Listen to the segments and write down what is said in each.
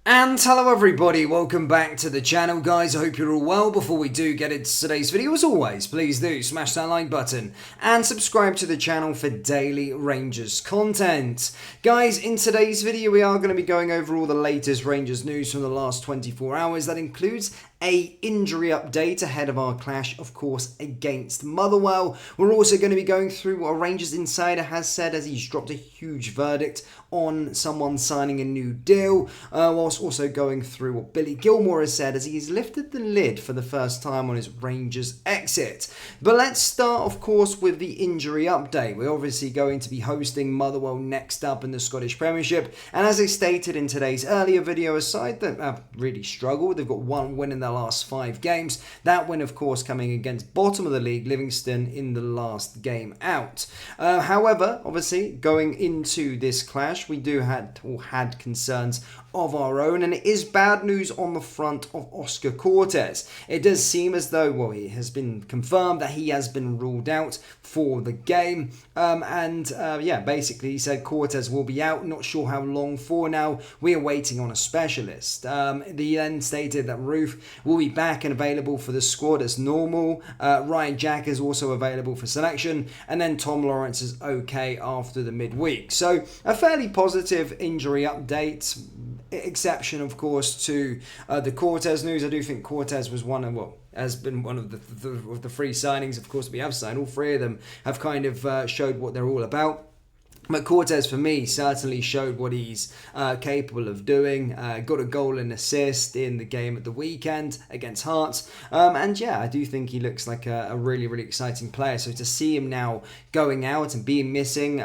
And hello everybody, welcome back to the channel guys, I hope you're all well. Before we do get into today's video, as always, please do smash that like button and subscribe to the channel for daily Rangers content. Guys, in today's video we are going to be going over all the latest Rangers news from the last 24 hours. That includes a injury update ahead of our clash, of course, against Motherwell. We're also going to be going through what a Rangers insider has said as he's dropped a huge verdict on someone signing a new deal, whilst also going through what Billy Gilmore has said as he's lifted the lid for the first time on his Rangers exit. But let's start, of course, with the injury update. We're obviously going to be hosting Motherwell next up in the Scottish Premiership, and as I stated in today's earlier video, a side that have really struggled. They've got one win in their last 5 games. That win, of course, coming against bottom of the league, Livingston, in the last game out. However, obviously, going into this clash, we had concerns of our own, and it is bad news on the front of Oscar Cortez. It does seem as though, well, it has been confirmed that he has been ruled out for the game, basically he said Cortez will be out, not sure how long for now. We are waiting on a specialist. He then stated that Roof will be back and available for the squad as normal. Ryan Jack is also available for selection, and then Tom Lawrence is okay after the midweek. So a fairly positive injury update, exception of course to the Cortez news. I do think Cortez was has been one of the 3 signings, of course, we have signed. All 3 of them have kind of showed what they're all about. But Cortez, for me, certainly showed what he's capable of doing. Got a goal and assist in the game at the weekend against Hearts. I do think he looks like a really, really exciting player. So to see him now going out and being missing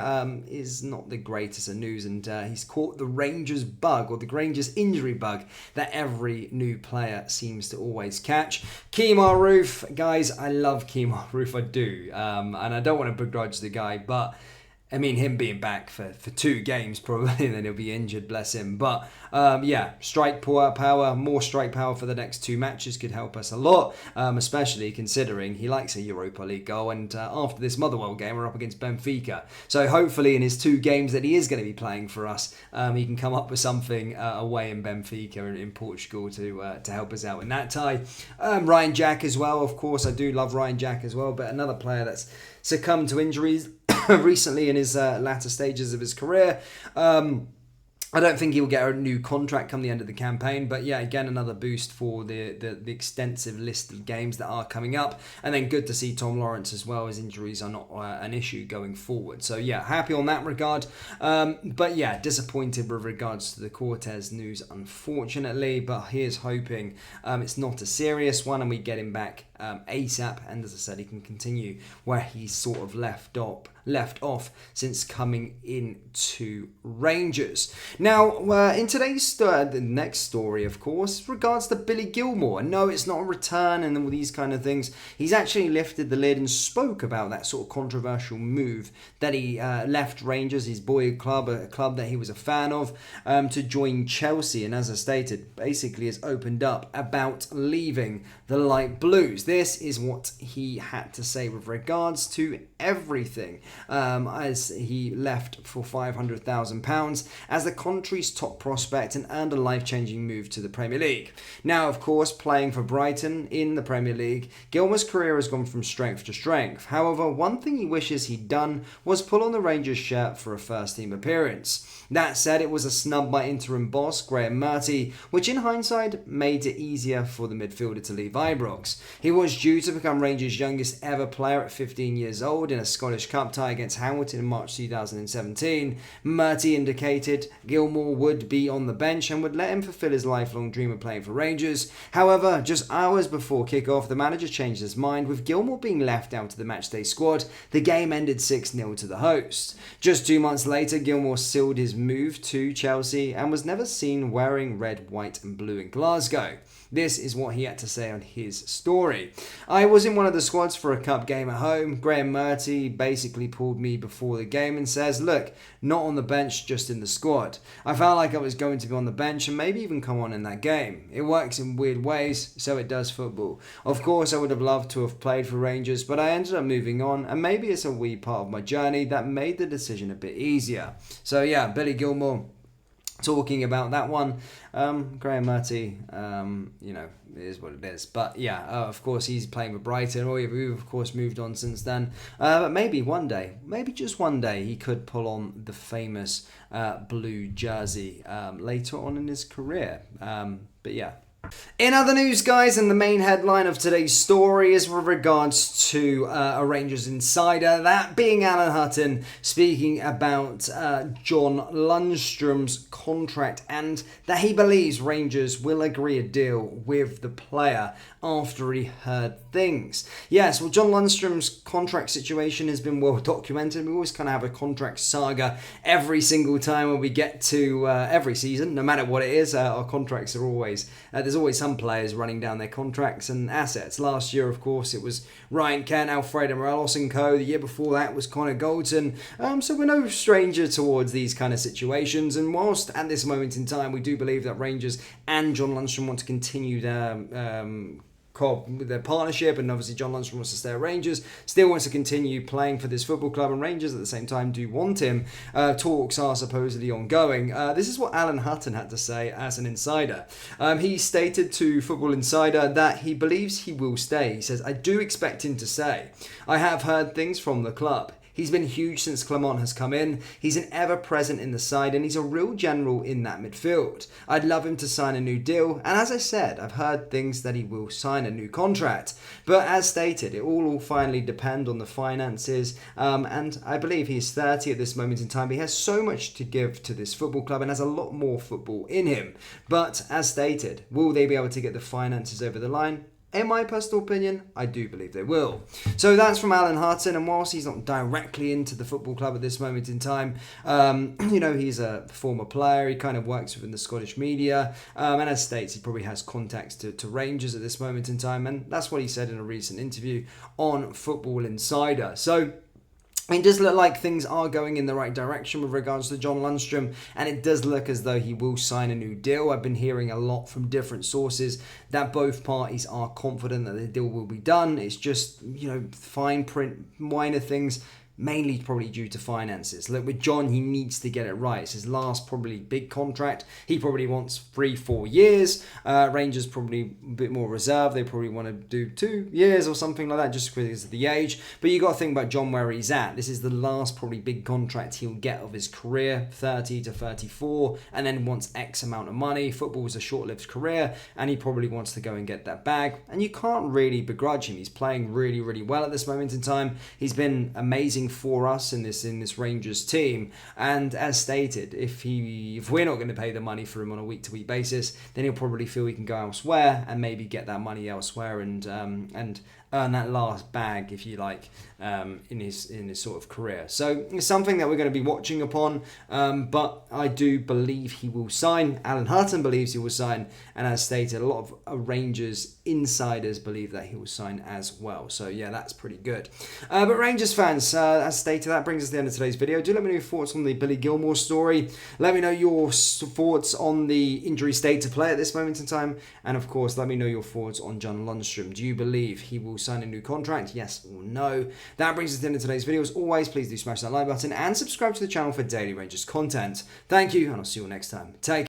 is not the greatest of news. And he's caught the Rangers bug, or the Rangers injury bug, that every new player seems to always catch. Kemar Roof, guys, I love Kemar Roof, I do. And I don't want to begrudge the guy, but I mean, him being back for 2 games probably, and then he'll be injured, bless him. But strike power, more strike power for the next 2 matches could help us a lot, especially considering he likes a Europa League goal. And after this Motherwell game, we're up against Benfica. So hopefully in his 2 games that he is going to be playing for us, he can come up with something away in Benfica in Portugal to help us out in that tie. Ryan Jack as well, of course. I do love Ryan Jack as well, but another player that's succumbed to injuries recently in his latter stages of his career. I don't think he will get a new contract come the end of the campaign, but yeah, again, another boost for the extensive list of games that are coming up. And then good to see Tom Lawrence as well. His injuries are not an issue going forward. So yeah, happy on that regard. But yeah, disappointed with regards to the Cortez news, unfortunately. But here's hoping it's not a serious one and we get him back ASAP. And as I said, he can continue where he's sort of left off since coming into Rangers. Now, in today's the next story, of course, regards to Billy Gilmore. No, it's not a return and all these kind of things. He's actually lifted the lid and spoke about that sort of controversial move that he left Rangers, his boyhood club, a club that he was a fan of, to join Chelsea. And as I stated, basically has opened up about leaving the Light Blues. This is what he had to say with regards to everything, as he left for £500,000 as the country's top prospect and earned a life-changing move to the Premier League. Now, of course, playing for Brighton in the Premier League, Gilmore's career has gone from strength to strength. However, one thing he wishes he'd done was pull on the Rangers shirt for a first-team appearance. That said, it was a snub by interim boss Graham Murty, which in hindsight made it easier for the midfielder to leave Ibrox. He was due to become Rangers' youngest ever player at 15 years old in a Scottish Cup tie against Hamilton in March 2017. Murty indicated Gilmore would be on the bench and would let him fulfill his lifelong dream of playing for Rangers. However, just hours before kick-off, the manager changed his mind, with Gilmore being left out of the matchday squad. The game ended 6-0 to the host. Just 2 months later, Gilmore sealed his move to Chelsea and was never seen wearing red, white and blue in Glasgow. This is what he had to say on his story. I was in one of the squads for a cup game at home. Graham Murty basically pulled me before the game and says, look, not on the bench, just in the squad. I felt like I was going to be on the bench and maybe even come on in that game. It works in weird ways, so it does football. Of course, I would have loved to have played for Rangers, but I ended up moving on, and maybe it's a wee part of my journey that made the decision a bit easier. So yeah, Billy Gilmore talking about that one. Graham Murty, you know, it is what it is. But yeah, of course, he's playing for Brighton. We've of course moved on since then. But maybe one day, maybe just one day, he could pull on the famous blue jersey later on in his career. But yeah. In other news, guys, and the main headline of today's story is with regards to a Rangers insider, that being Alan Hutton, speaking about John Lundstrom's contract and that he believes Rangers will agree a deal with the player after he heard things. Yes, well, John Lundstrom's contract situation has been well documented. We always kind of have a contract saga every single time when we get to every season, no matter what it is. Our contracts are always, there's always some players running down their contracts and assets. Last year, of course, it was Ryan Kent, Alfredo Morelos and co. The year before that was Connor Goldson. So we're no stranger towards these kind of situations. And whilst at this moment in time, we do believe that Rangers and John Lundstrom want to continue their with their partnership, and obviously John Lundstrom wants to stay at Rangers, still wants to continue playing for this football club, and Rangers at the same time do want him. Talks are supposedly ongoing. This is what Alan Hutton had to say as an insider. He stated to Football Insider that he believes he will stay. He says, "I do expect him to stay. I have heard things from the club. He's been huge since Clement has come in. He's an ever-present in the side, and he's a real general in that midfield. I'd love him to sign a new deal, and as I said, I've heard things that he will sign a new contract. But as stated, it all will finally depend on the finances, and I believe he's 30 at this moment in time. He has so much to give to this football club and has a lot more football in him. But as stated, will they be able to get the finances over the line? In my personal opinion, I do believe they will." So that's from Alan Hutton, and whilst he's not directly into the football club at this moment in time, you know, he's a former player, he kind of works within the Scottish media, and as states, he probably has contacts to Rangers at this moment in time, and that's what he said in a recent interview on Football Insider. So it does look like things are going in the right direction with regards to John Lundstrom, and it does look as though he will sign a new deal. I've been hearing a lot from different sources that both parties are confident that the deal will be done. It's just, you know, fine print, minor things, mainly probably due to finances. Look, with John, he needs to get it right. It's his last probably big contract. He probably wants 3-4 years. Rangers probably a bit more reserved. They probably want to do 2 years or something like that just because of the age. But you got to think about John where he's at. This is the last probably big contract he'll get of his career, 30 to 34, and then wants X amount of money. Football is a short-lived career, and he probably wants to go and get that bag. And you can't really begrudge him. He's playing really, really well at this moment in time. He's been amazing for us in this Rangers team, and as stated, if we're not going to pay the money for him on a week-to-week basis, then he'll probably feel he can go elsewhere and maybe get that money elsewhere and earn that last bag, if you like, in his sort of career. So it's something that we're going to be watching upon, but I do believe he will sign. Alan Hutton believes he will sign, and as stated, a lot of Rangers insiders believe that he will sign as well. So yeah, that's pretty good. But Rangers fans, as stated, that brings us to the end of today's video. Do let me know your thoughts on the Billy Gilmore story. Let me know your thoughts on the injury state to play at this moment in time, and of course, let me know your thoughts on John Lundstrom. Do you believe he will sign a new contract? Yes or no? That brings us to the end of today's video. As always, please do smash that like button and subscribe to the channel for daily Rangers content. Thank you, and I'll see you all next time. Take care.